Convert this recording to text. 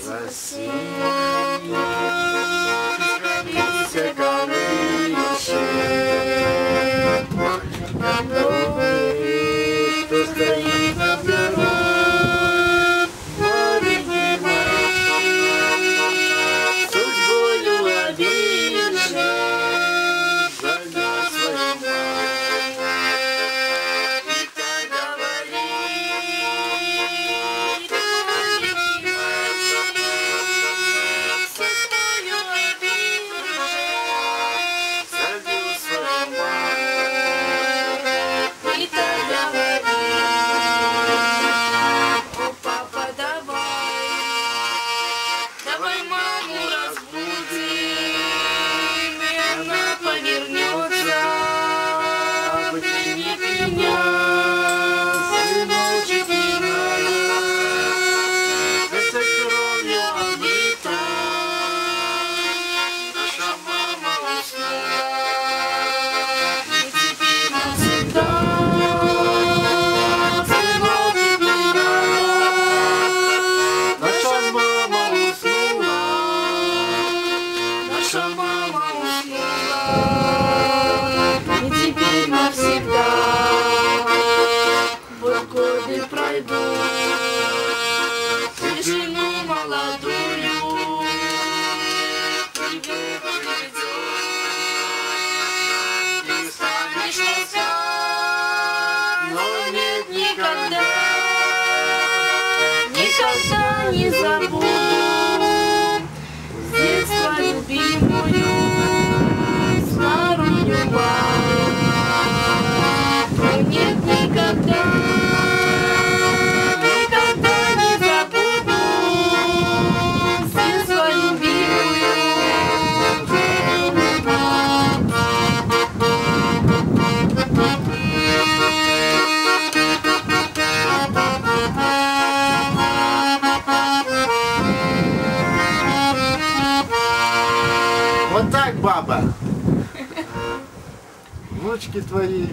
осений, листья колышит. Кто стоит над горой, маленький мальчик, судьбою обижен, зовет свою мать. И так говорит маленький мальчик, судьбою обижен, зовет свою мать. И так говорит: о, папа, давай маму разбудим, и она повернется, обнимет меня, сыночек не надо, это кровью облита, наша мама уснула, и теперь навсегда. Наша мама уснула, и теперь навсегда. Вот годы пройдут, тишину молодую, придет и станешь ласкать, но нет, никогда, никогда не забуду с детства любимую старую маму. Но нет, никогда, никогда не забуду с детства любимую Вот так, баба. Внучки твои